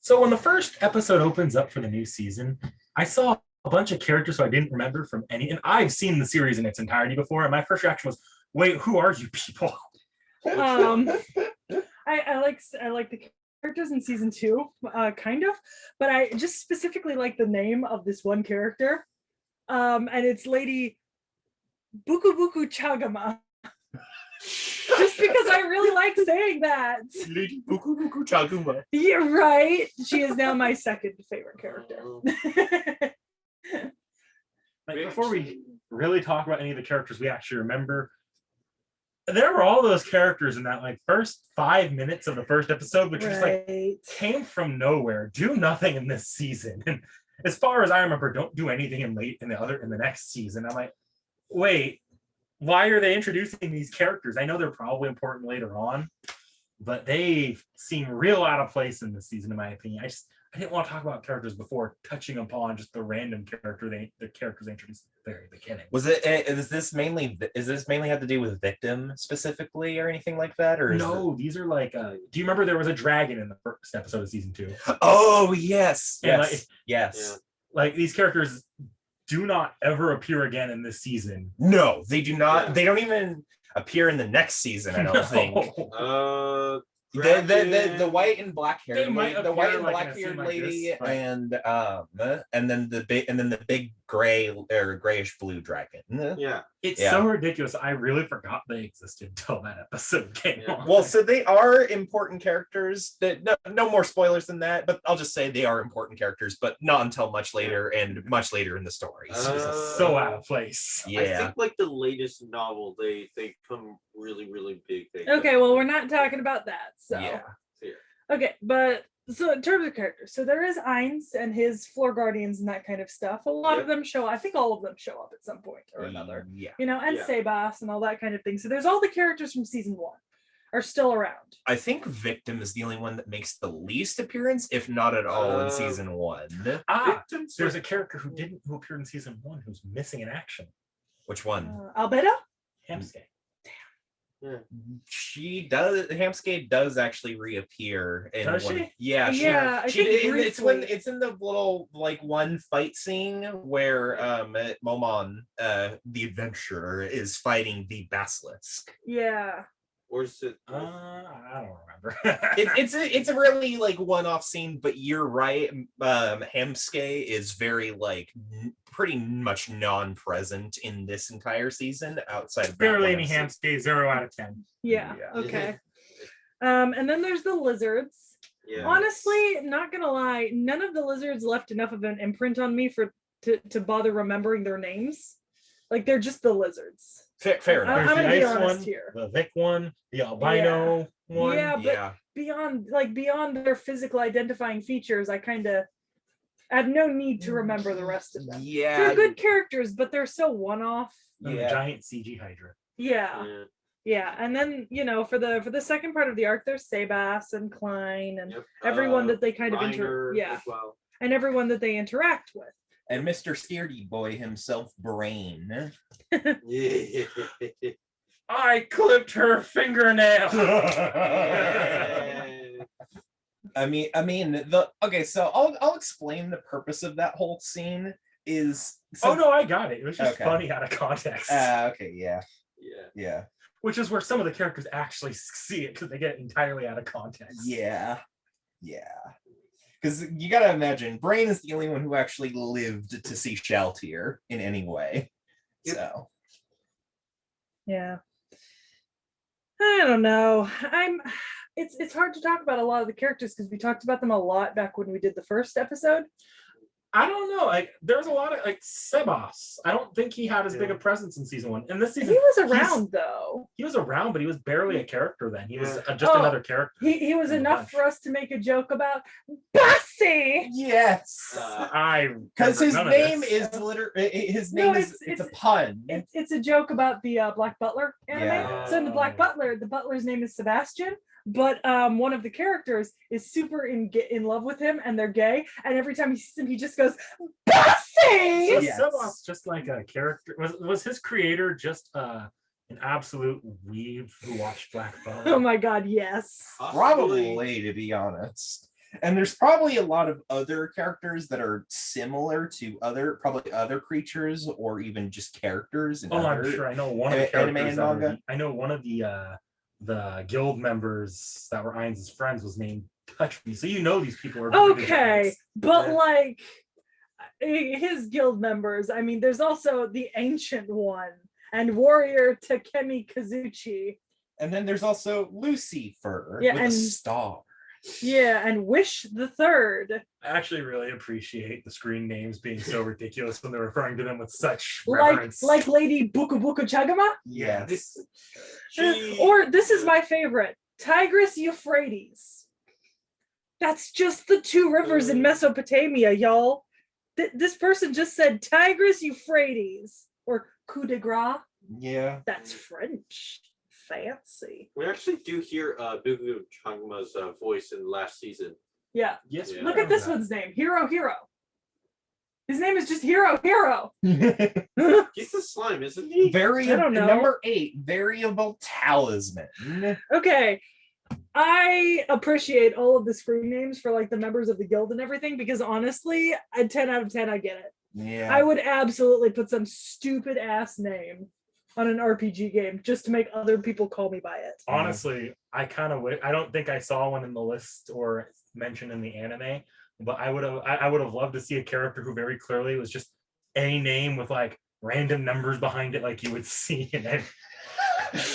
So when the first episode opens up for the new season, I saw a bunch of characters who I didn't remember from any, and I've seen the series in its entirety before, and my first reaction was, "Wait, who are you people?" Um, I like the characters in season 2, kind of, but I just specifically like the name of this one character, and it's Lady Buku Buku Chagama. Just because I really like saying that. Lady Buku Buku Chaguma. Yeah, right. She is now my second favorite character. Like, before we really talk about any of the characters we actually remember, there were all those characters in that like first 5 minutes of the first episode, which just like came from nowhere, do nothing in this season. And as far as I remember, don't do anything in the next season. I'm like, wait, why are they introducing these characters? I know they're probably important later on, but they seem real out of place in this season, in my opinion. I didn't want to talk about characters before touching upon just the random characters they introduced at the very beginning. Is this mainly have to do with Victim specifically or anything like that? Or no, these are like do you remember there was a dragon in the first episode of season 2? Oh yes. And yes. Like these characters do not ever appear again in this season. No, they do not. Yeah. They don't even appear in the next season, I don't think. The white and black haired lady, the white and black haired lady, like and then the big gray or grayish blue dragon. Yeah, it's so ridiculous. I really forgot they existed until that episode came on. Well, so they are important characters. That no more spoilers than that, but I'll just say they are important characters, but not until much later and much later in the story. So out of place. Yeah, I think like the latest novel, they come really big. Okay, well, we're not talking about that. So yeah. Okay, but so in terms of characters, so there is Ainz and his floor guardians and that kind of stuff. A lot of them show, I think all of them show up at some point or another. Yeah. You know, and Sebas and all that kind of thing. So there's all the characters from season 1 are still around. I think Victim is the only one that makes the least appearance, if not at all, in season 1. There's a character who appeared in season 1 who's missing in action. Which one? Albedo? Hamskay. Yeah. She does. Hamskay does actually reappear in does one. She? Yeah. It's in the little like one fight scene where Momon, the adventurer, is fighting the basilisk. Yeah. Or is it? I don't remember. it's a really like one-off scene, but you're right. Hamskay is very like pretty much non-present in this entire season outside of barely any Hamskay. 0 out of 10. Yeah. Okay. And then there's the lizards. Yeah. Honestly, not gonna lie, none of the lizards left enough of an imprint on me to bother remembering their names. Like they're just the lizards. Fair enough. I'm gonna be honest here. The Vic one, the albino one. Yeah, but beyond their physical identifying features, I have no need to remember the rest of them. Yeah, they're good characters, but they're so one-off. The giant CG Hydra. Yeah, and then for the second part of the arc, there's Sebas and Klein and everyone that they kind of and everyone that they interact with. And Mr. Scaredy Boy himself, Brain. I clipped her fingernail. I mean, so I'll explain the purpose of that whole scene is. I got it. It was just funny out of context. Okay, yeah. Which is where some of the characters actually see it because they get it entirely out of context. Yeah. Because you gotta imagine, Brain is the only one who actually lived to see Shaltier in any way. Yep. So. Yeah. I don't know. It's hard to talk about a lot of the characters because we talked about them a lot back when we did the first episode. I don't know. Like, there's a lot of Sebas. I don't think he had as big a presence in season 1. And this season, he was around though. He was around, but he was barely a character then. He was just another character. He was enough for us to make a joke about Bossy. Yes, because his name is it's a pun. It's a joke about the Black Butler anime. Yeah. So in the Black Butler, the butler's name is Sebastian. But one of the characters is super in love with him, and they're gay. And every time he sees him, he just goes, "Bossy!" So Sebas just like a character. Was his creator just an absolute weeb who watched Black Butler? Oh my god, yes. Probably, to be honest. And there's probably a lot of other characters that are similar to probably other creatures or even just characters in I'm other sure I know one of the anime characters. and manga. I know one of the guild members that were Ainz' friends was named T.H.E. So you know these people are Okay, but Yeah. like his guild members, I mean, there's also the Ancient One and Warrior Takemi Kazuchi. And then there's also Lucifer Yeah, with a star. Yeah, and Wish the Third. I actually really appreciate the screen names being so ridiculous when they're referring to them with such Like reverence. Lady Buku Buku Chagama. Yes. Or this is my favorite, Tigris Euphrates. That's just the two rivers in Mesopotamia, y'all. This person just said Tigris Euphrates or Coup de Gras. Yeah. That's French. Fancy. We actually do hear Bugu Changma's voice in last season. Yeah. Yes. Yeah. Look at this one's name, Hero Hero. His name is just Hero Hero. He's the slime, isn't he? I don't know. Number 8, variable talisman. Okay. I appreciate all of the screen names for like the members of the guild and everything because honestly, a 10 out of 10, I get it. Yeah. I would absolutely put some stupid ass name on an RPG game just to make other people call me by it. Honestly, I kind of I don't think I saw one in the list or mentioned in the anime, but I would have loved to see a character who very clearly was just a name with like random numbers behind it, like you would see in it.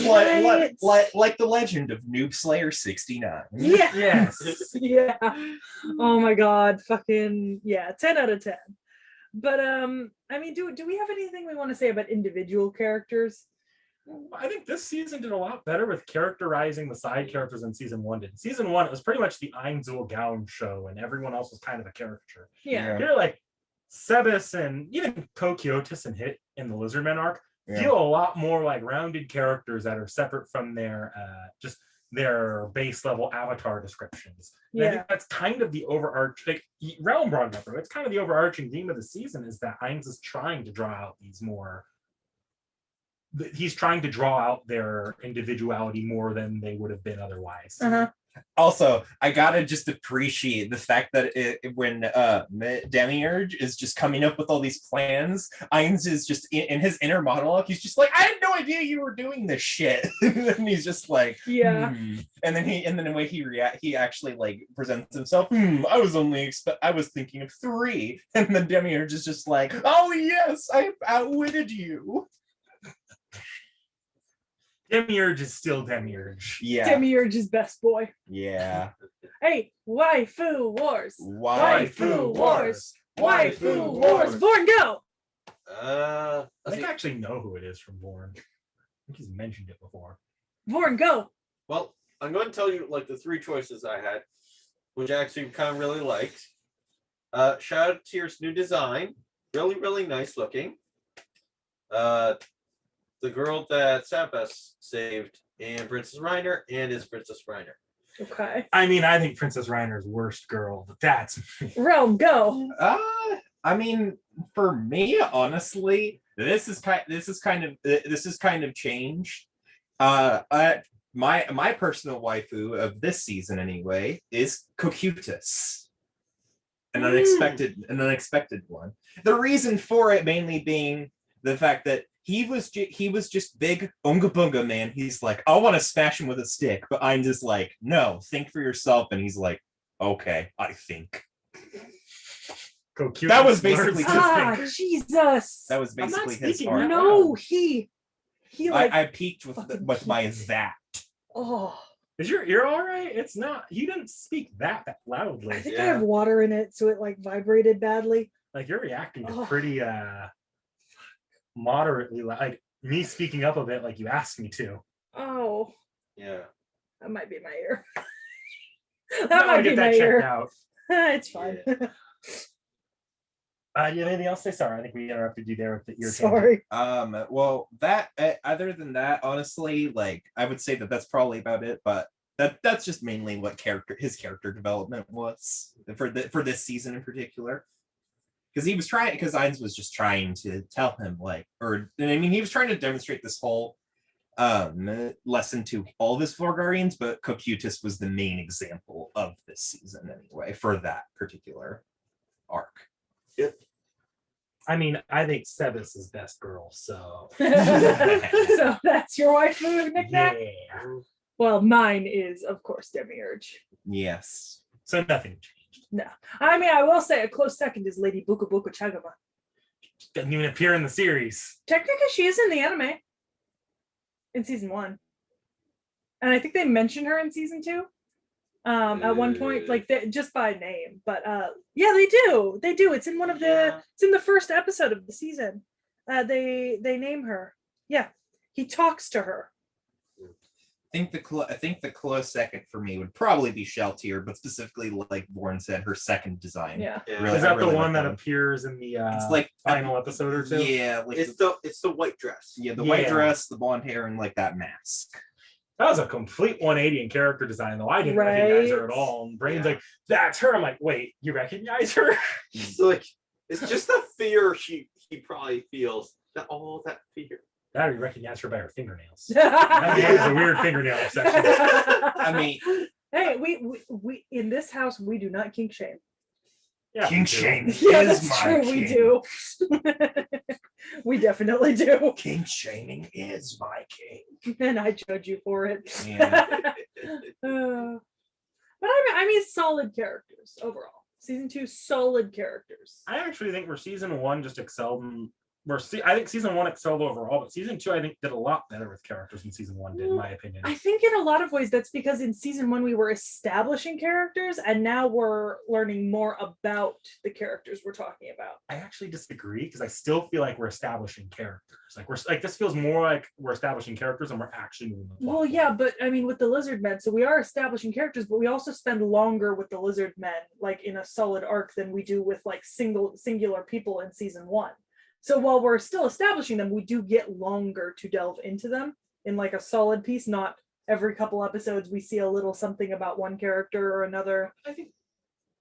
Like the legend of Noob Slayer 69. Yeah. Yes. Yeah. Oh my god. Fucking yeah. 10 out of 10. But I mean, do we have anything we want to say about individual characters? I think this season did a lot better with characterizing the side characters than season 1 did. Season 1, it was pretty much the Ainzul Gown show, and everyone else was kind of a caricature. Yeah. Here, like Sebas and even Kokiotis and Hit in the Lizardmen arc Yeah. feel a lot more like rounded characters that are separate from their just their base level avatar descriptions. And I think that's kind of the overarching, like Realm brought it up, it's kind of the overarching theme of the season is that Ainz is trying to draw out these more, he's trying to draw out their individuality more than they would have been otherwise. Uh-huh. Also, I gotta just appreciate the fact that when Demiurge is just coming up with all these plans, Ainz is just in his inner monologue. He's just like, "I had no idea you were doing this shit," and he's just like, Yeah. And then the way he actually like presents himself. I was thinking of 3, and then Demiurge is just like, "Oh yes, I outwitted you." Demiurge is still Demiurge. Yeah. Demiurge is best boy. Yeah. Hey, waifu wars. Waifu wars. Waifu Waifu wars. wars. Vorn, go. I think I actually know who it is from Born. I think he's mentioned it before. Vorn, go. Well, I'm going to tell you like the 3 choices I had, which I actually kind of really liked. Shout out to Tier's new design. Really, really nice looking. The girl that Sebas saved, and Princess Reiner, and his Princess Reiner. Okay. I mean, I think Princess Reiner's worst girl, but that's Realm, go. I mean, for me, honestly, this is kind of changed. My personal waifu of this season, anyway, is Cocutus, an unexpected one. The reason for it mainly being the fact that he was just big unga bunga man. He's like, I want to smash him with a stick, but I'm just like, no, think for yourself. And he's like, okay, I think. That was basically Jesus. That was basically his art. No, he like I peaked with my that. oh. Is your ear all right? It's not. You didn't speak that loudly. I think I have water in it, so it like vibrated badly. Like you're reacting to pretty moderately like me speaking up a bit like you asked me to. Oh. Yeah. That might be my ear. That might be my ear. Out. It's fine. You have anything else to say? Sorry, I think we interrupted you there with the ear. Sorry. Well, that other than that, honestly, like I would say that's probably about it. But that's just mainly what his character development was for this season in particular. Because Ainz was just trying to tell him he was trying to demonstrate this whole lesson to all of his four guardians, but Cocytus was the main example of this season anyway for that particular arc. I mean, I think Sebas is best girl, so So that's your waifu knickknack? yeah. Well, mine is, of course, Demiurge. Yes. So nothing changed. No. I mean, I will say a close second is Lady Buka Buka Chagama. Doesn't even appear in the series. Technically, she is in the anime in season 1. And I think they mentioned her in season 2. At one point, like just by name, but yeah, they do. It's in one of the it's in the first episode of the season. They name her. Yeah, he talks to her. I think the close second for me would probably be Sheltier, but specifically, like Born said, her second design. Yeah. Really- Is that I really the one like that appears in the It's like final episode or two? Yeah, like It's the white dress. the white Yeah. dress, the blonde hair, and like that mask. That was a complete 180 in character design, though. I didn't recognize her at Right. all. And Brain's Yeah. like, that's her. I'm like, wait, you recognize her? It's like it's just the fear he probably feels. That fear. That or you recognize her by her fingernails. That is a weird fingernail obsession. I mean, Hey, we in this house we do not kink shame. Yeah, King me too. Shane Yeah, is that's my true. king. We do. We definitely do, King shaming is my king. and I judge you for it. Yeah. But I mean, solid characters overall. Season 2, solid characters. I actually think where season 1 just excelled in I think season 1 excelled overall, but season 2 I think did a lot better with characters than season 1 did, in my opinion. I think in a lot of ways that's because in season 1 we were establishing characters, and now we're learning more about the characters we're talking about. I actually disagree because I still feel like we're establishing characters. Like this feels more like we're establishing characters and we're actually moving the plot Well, yeah, forward. but I mean, with the lizard men, so we are establishing characters, but we also spend longer with the lizard men, like in a solid arc, than we do with like singular people in season 1. So while we're still establishing them, we do get longer to delve into them in like a solid piece. Not every couple episodes we see a little something about one character or another. I think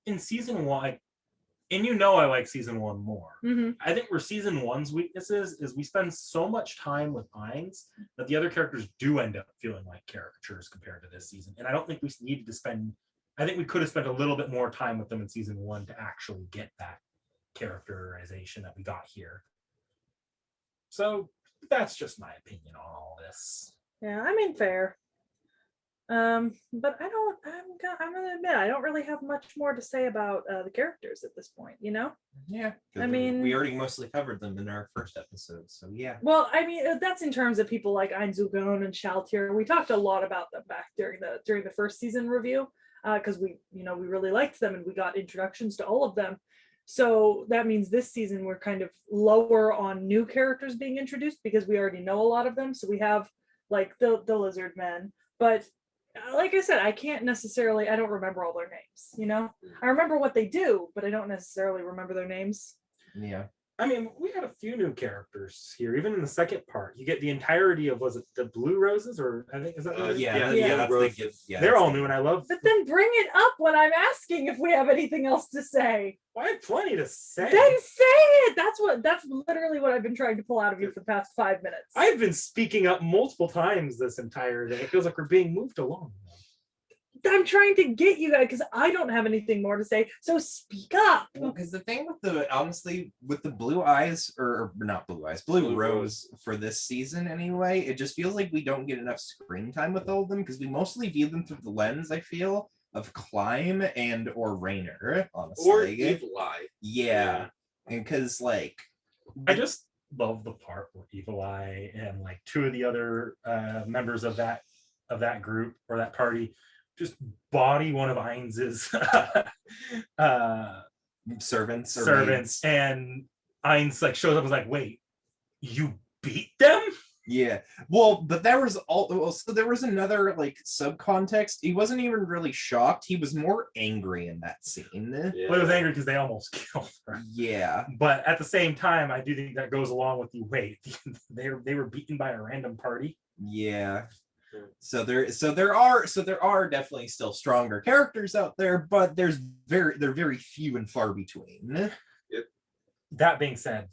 in season 1, and I like season 1 more. Mhm. I think where season 1's weaknesses is we spend so much time with Ainz that the other characters do end up feeling like caricatures compared to this season. And I don't think we needed to spend, I think we could have spent a little bit more time with them in season 1 to actually get that characterization that we got here. So that's just my opinion on all this. Yeah, I mean, fair. But I'm gonna admit I don't really have much more to say about the characters at this point, Yeah. I mean- we already mostly covered them in our first episode, so yeah. Well, I mean, that's in terms of people like Einzugon and Shaltier. We talked a lot about them back during the first season review, because we really liked them and we got introductions to all of them. So that means this season we're kind of lower on new characters being introduced because we already know a lot of them. So we have like the lizard men, but like I said, I don't remember all their names. I remember what they do, but I don't necessarily remember their names. Yeah. I mean, we had a few new characters here, even in the second part. You get the entirety of, was it the Blue Roses, or I think is that? what it is? Yeah. That's Roses. the gift. Yeah, They're that's all the- new, and I love. But then bring it up when I'm asking if we have anything else to say. Well, I have plenty to say. Then say it. That's literally what I've been trying to pull out of you for the past 5 minutes. I've been speaking up multiple times this entire day. It feels like we're being moved along. I'm trying to get you guys because I don't have anything more to say. So speak up. Well, because the thing with the blue eyes, or not blue eyes, blue rose for this season anyway, it just feels like we don't get enough screen time with all of them because we mostly view them through the lens, I feel, of Climb and or Rainer, honestly. Or Evil Eye. Yeah. And because like I just love the part where Evil Eye and like two of the other members of that group or that party just body one of Ainz's servants or servants, maids. and Ainz like shows up and is like, wait, you beat them? Yeah. Well, but there was another like subcontext. He wasn't even really shocked. He was more angry in that scene. Yeah. Well, he was angry because they almost killed her. Yeah. But at the same time, I do think that goes along with the wait. They were beaten by a random party. Yeah. So there are definitely still stronger characters out there, but they're very few and far between. That being said,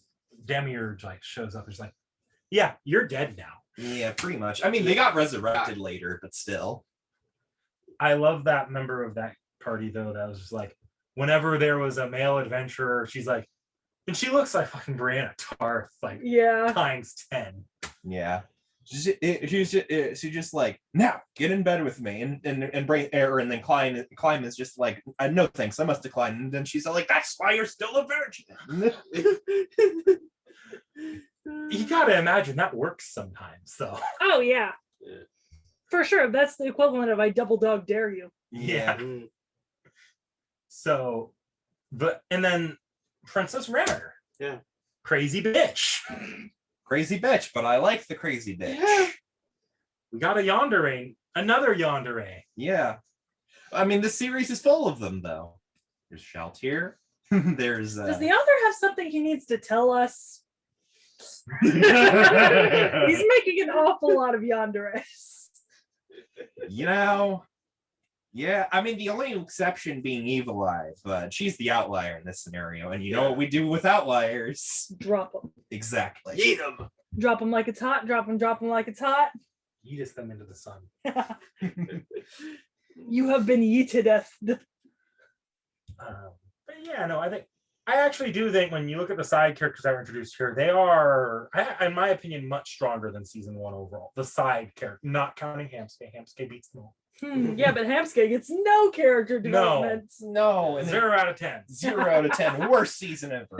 Demiurge like shows up. He's like, yeah, you're dead now. Yeah, pretty much. I mean, they got resurrected later, but still. I love that member of that party though. That was just like, whenever there was a male adventurer, she's like, and she looks like fucking Brianna Tarth, like times 10. Yeah. She's just like, now get in bed with me, and brain error, and then Klein is just like, no thanks, I must decline. And then she's like, that's why you're still a virgin. You gotta imagine that works sometimes, though. Oh yeah. For sure. That's the equivalent of I double dog dare you. Yeah. So, and then Princess Renner. Yeah. Crazy bitch. Crazy bitch, but I like the crazy bitch. Yeah. We got a yandere, another yandere. Yeah. I mean, the series is full of them, though. There's Shaltier. There's. Does the author have something he needs to tell us? He's making an awful lot of yanderes. You know, yeah. I mean, the only exception being Evil Eye, but she's the outlier in this scenario. And you know what we do with outliers? Drop them. Exactly. Eat them. Drop them like it's hot. Drop them like it's hot. Yeet them into the sun. You have been yeeted. But yeah, no, I actually do think when you look at the side characters that were introduced here, they are, in my opinion, much stronger than season 1 overall. The side character, not counting Hamsuke. Hamsuke beats them all. Yeah, but Hamsuke gets no character development. No. 0 out of 10. 0 out of 10. Worst season ever.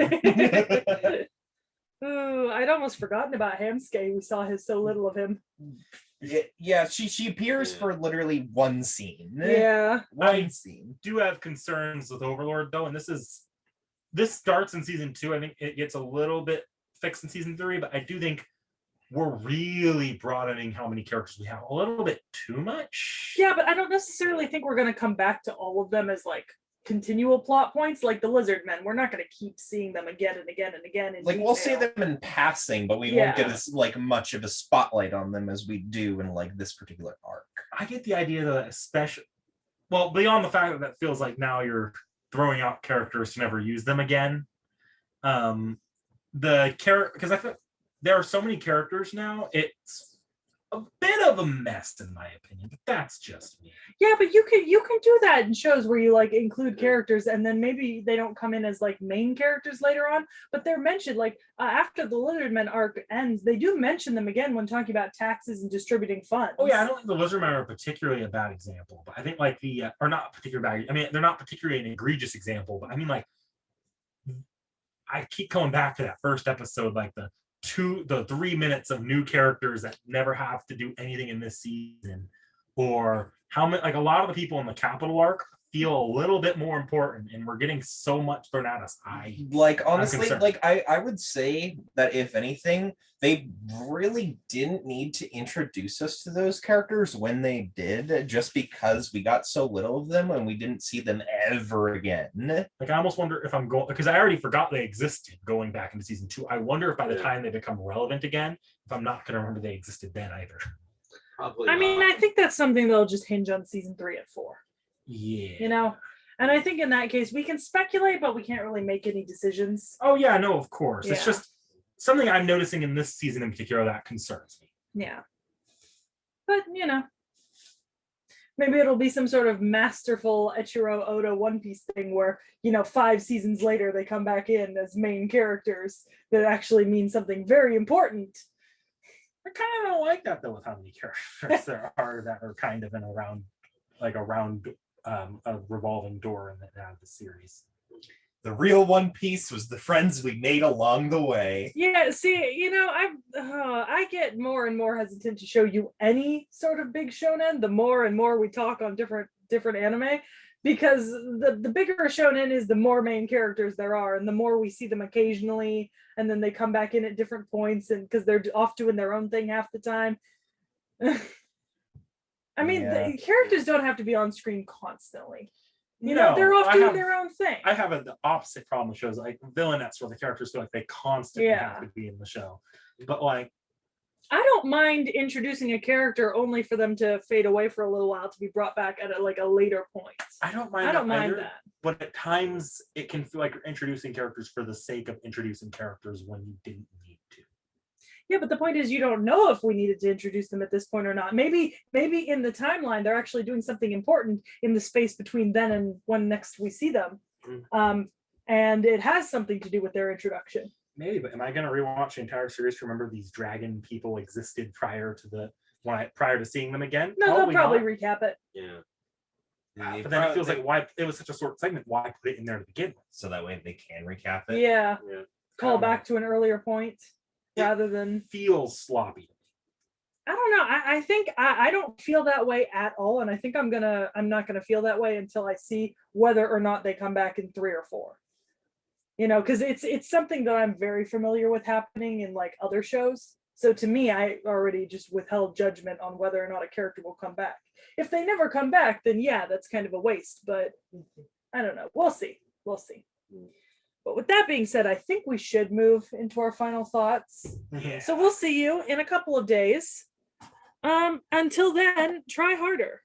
Ooh, I'd almost forgotten about Hamsuke. We saw so little of him. Yeah, she appears for literally one scene. Yeah. One scene. Do have concerns with Overlord though, and this starts in season 2. I think it gets a little bit fixed in season 3, but I do think we're really broadening how many characters we have a little bit too much. Yeah, but I don't necessarily think we're going to come back to all of them as like continual plot points, like the Lizard Men. We're not going to keep seeing them again and again and again. Like we'll see them in passing, but we won't get as like much of a spotlight on them as we do in like this particular arc. I get the idea that especially, well, beyond the fact that feels like now you're throwing out characters to never use them again. Because I feel there are so many characters now, it's a bit of a mess in my opinion, but that's just me. Yeah, but you can do that in shows where you like include characters and then maybe they don't come in as like main characters later on, but they're mentioned like after the Lizardmen arc ends, they do mention them again when talking about taxes and distributing funds. Oh yeah, I don't think the Lizardmen are particularly a bad example, but I think like or not particularly bad. I mean, they're not particularly an egregious example, but I mean like I keep coming back to that first episode, like the 3 minutes of new characters that never have to do anything in this season, or how many, like a lot of the people in the capital arc feel a little bit more important, and we're getting so much thrown at us. Honestly, like I would say that if anything, they really didn't need to introduce us to those characters when they did, just because we got so little of them and we didn't see them ever again. Like I almost wonder if I'm going, because I already forgot they existed going back into season 2. I wonder if by the time they become relevant again, if I'm not going to remember they existed then either. Probably. I mean, I think that's something they'll just hinge on season 3 and 4. Yeah. You know, and I think in that case we can speculate, but we can't really make any decisions. Oh yeah, no, of course. Yeah. It's just something I'm noticing in this season in particular that concerns me. Yeah. But you know, maybe it'll be some sort of masterful Eiichiro Oda One Piece thing where, you know, 5 seasons later they come back in as main characters that actually mean something very important. I kind of don't like that though, with how many characters there are that are kind of in around a revolving door in the series. The real One Piece was the friends we made along the way. Yeah, see, you know, I get more and more hesitant to show you any sort of big shonen the more and more we talk on different anime, because the bigger a shonen is, the more main characters there are, and the more we see them occasionally, and then they come back in at different points, and because they're off doing their own thing half the time. I mean, the characters don't have to be on screen constantly. You know, they're off doing their own thing. I have the opposite problem with shows like Villainettes, where the characters feel like they constantly have to be in the show. But like, I don't mind introducing a character only for them to fade away for a little while to be brought back at a later point. I don't mind that. But at times it can feel like you're introducing characters for the sake of introducing characters when you didn't need to. Yeah, but the point is you don't know if we needed to introduce them at this point or not. Maybe in the timeline they're actually doing something important in the space between then and when next we see them. And it has something to do with their introduction. Maybe, but am I going to rewatch the entire series to remember these dragon people existed prior to seeing them again? No, they'll probably not. recap it. Yeah. But then it feels like why it was such a short segment. Why put it in there to begin with? So that way they can recap it. Yeah. Yeah. Call back to an earlier point rather than feels sloppy. I don't know. I think I don't feel that way at all, and I think I'm not gonna feel that way until I see whether or not they come back in 3 or 4. Because it's something that I'm very familiar with happening in like other shows. So to me, I already just withheld judgment on whether or not a character will come back. If they never come back, then yeah, that's kind of a waste. But I don't know. We'll see. But with that being said, I think we should move into our final thoughts. Yeah. So we'll see you in a couple of days. Until then, try harder.